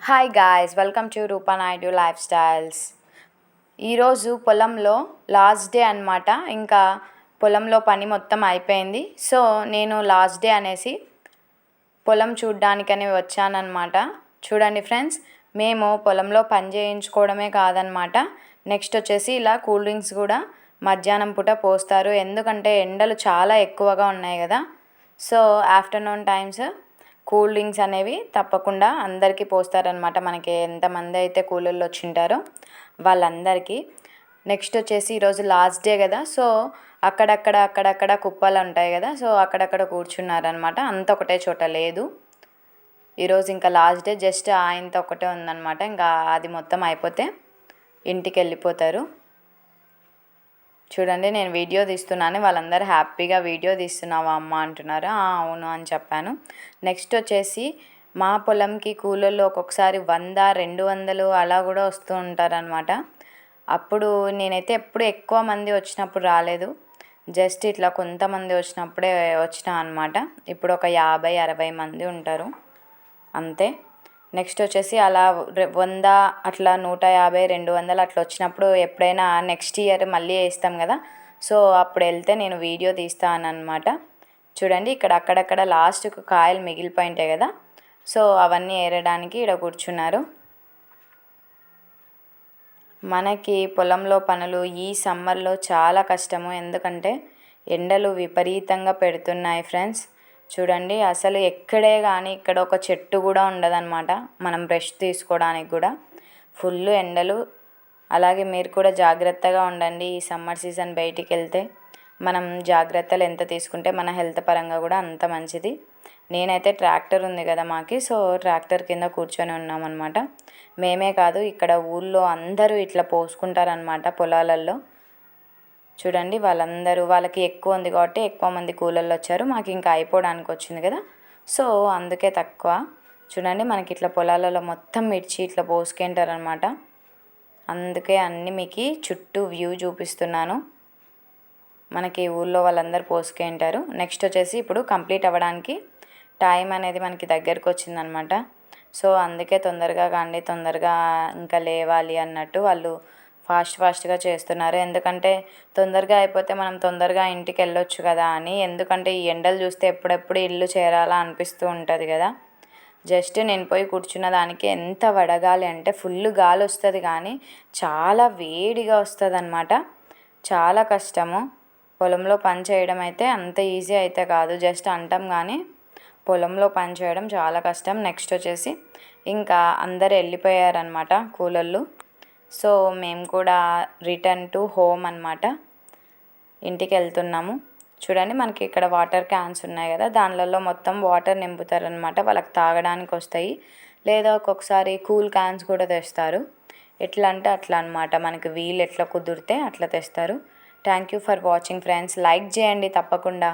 Hi guys, welcome to Roopa Naidu lifestyles. ఈరోజు పొలంలో last day అనమాట. ఇంకా పొలంలో పని మొత్తం అయిపోయింది. సో నేను లాస్ట్ డే అనేసి పొలం చూడ్డానికని వచ్చానన్నమాట. చూడండి ఫ్రెండ్స్, మేము పొలంలో పని చేయించుకోవడమే కాదనమాట, నెక్స్ట్ వచ్చేసి ఇలా కూల్ డ్రింక్స్ కూడా మధ్యాహ్నం పూట పోస్తారు. ఎందుకంటే ఎండలు చాలా ఎక్కువగా ఉన్నాయి కదా. So afternoon times cool drinks అనేవి తప్పకుండా అందరికీ పోస్తారనమాట. మనకి ఎంతమంది అయితే కూలీలు వచ్చింటారో వాళ్ళందరికీ. నెక్స్ట్ వచ్చేసి ఈరోజు లాస్ట్ డే కదా, సో అక్కడక్కడ కుప్పలు ఉంటాయి కదా, సో అక్కడక్కడ కూర్చున్నారనమాట. అంత ఒకటే చోట లేదు. ఈరోజు ఇంకా లాస్ట్ డే, జస్ట్ ఆయనతో ఒకటే ఉందన్నమాట. ఇంకా అది మొత్తం అయిపోతే ఇంటికి వెళ్ళిపోతారు. చూడండి, నేను వీడియో తీస్తున్నాను. వాళ్ళందరూ హ్యాపీగా వీడియో తీస్తున్నావా అమ్మ అంటున్నారు. అవును అని చెప్పాను. నెక్స్ట్ వచ్చేసి మా పొలంకి కూలీలు ఒక్కొక్కసారి 100, 200 అలా కూడా వస్తూ ఉంటారనమాట. అప్పుడు నేనైతే ఎప్పుడు ఎక్కువ మంది వచ్చినప్పుడు రాలేదు, జస్ట్ ఇట్లా కొంతమంది వచ్చినప్పుడే వచ్చినా అనమాట. ఇప్పుడు ఒక 50, 60 మంది ఉంటారు అంతే. నెక్స్ట్ వచ్చేసి అలా 100 అట్లా 150, 200 అట్లా వచ్చినప్పుడు ఎప్పుడైనా నెక్స్ట్ ఇయర్ మళ్ళీ వేస్తాం కదా, సో అప్పుడు వెళ్తే నేను వీడియో తీస్తాను అనమాట. చూడండి, ఇక్కడ అక్కడక్కడ లాస్ట్కు కాయలు మిగిలిపోయి ఉంటాయి కదా, సో అవన్నీ ఏరడానికి ఇక్కడ కూర్చున్నారు. మనకి పొలంలో పనులు ఈ సమ్మర్లో చాలా కష్టము, ఎందుకంటే ఎండలు విపరీతంగా పెడుతున్నాయి ఫ్రెండ్స్. చూడండి, అసలు ఎక్కడే కానీ ఇక్కడ ఒక చెట్టు కూడా ఉండదన్నమాట. మనం బ్రష్ తీసుకోవడానికి కూడా ఫుల్ ఎండలు. అలాగే మీరు కూడా జాగ్రత్తగా ఉండండి. ఈ సమ్మర్ సీజన్ బయటికి వెళ్తే మనం జాగ్రత్తలు ఎంత తీసుకుంటే మన హెల్త్ పరంగా కూడా అంత మంచిది. నేనైతే ట్రాక్టర్ ఉంది కదా మాకి, సో ట్రాక్టర్ కింద కూర్చొని ఉన్నామన్నమాట. మేమే కాదు, ఇక్కడ ఊళ్ళో అందరూ ఇట్లా పోసుకుంటారనమాట పొలాలలో. చూడండి, వాళ్ళకి ఎక్కువ ఉంది కాబట్టి ఎక్కువ మంది కూలీలు వచ్చారు. మాకు ఇంకా అయిపోవడానికి వచ్చింది కదా, సో అందుకే తక్కువ. చూడండి, మనకి ఇట్లా పొలాలలో మొత్తం మిర్చి ఇట్లా పోసుకుంటారనమాట. అందుకే అన్నీ మీకు చుట్టూ వ్యూ చూపిస్తున్నాను. మనకి ఊళ్ళో వాళ్ళందరూ పోసుకుంటారు. నెక్స్ట్ వచ్చేసి ఇప్పుడు కంప్లీట్ అవ్వడానికి టైం అనేది మనకి దగ్గరకు వచ్చిందనమాట. సో అందుకే తొందరగా కాండి, తొందరగా ఇంకా లేవాలి అన్నట్టు వాళ్ళు ఫాస్ట్గా చేస్తున్నారు. ఎందుకంటే తొందరగా అయిపోతే మనం తొందరగా ఇంటికి వెళ్ళొచ్చు కదా అని. ఎందుకంటే ఈ ఎండలు చూస్తే ఎప్పుడెప్పుడు ఇల్లు చేరాలా అనిపిస్తూ ఉంటుంది కదా. జస్ట్ నేను పోయి కూర్చున్న దానికి ఎంత వడగాలి అంటే ఫుల్ గాలి వస్తుంది, కానీ చాలా వేడిగా వస్తుంది అనమాట. చాలా కష్టము పొలంలో పని చేయడం. అయితే అంత ఈజీ అయితే కాదు, జస్ట్ అంటాం కానీ పొలంలో పని చేయడం చాలా కష్టం. నెక్స్ట్ వచ్చేసి ఇంకా అందరు వెళ్ళిపోయారనమాట కూలోళ్ళు. సో మేము కూడా రిటర్న్ టు హోమ్ అనమాట, ఇంటికి వెళ్తున్నాము. చూడండి, మనకి ఇక్కడ వాటర్ క్యాన్స్ ఉన్నాయి కదా, దానిలలో మొత్తం వాటర్ నింపుతారనమాట. వాళ్ళకి తాగడానికి వస్తాయి, లేదా ఒక్కొక్కసారి కూల్ క్యాన్స్ కూడా తెస్తారు. ఎట్లా అంటే అట్లా అనమాట, మనకి వీలు ఎట్లా కుదిరితే అట్లా తెస్తారు. Thank you for watching friends. Like చేయండి తప్పకుండా.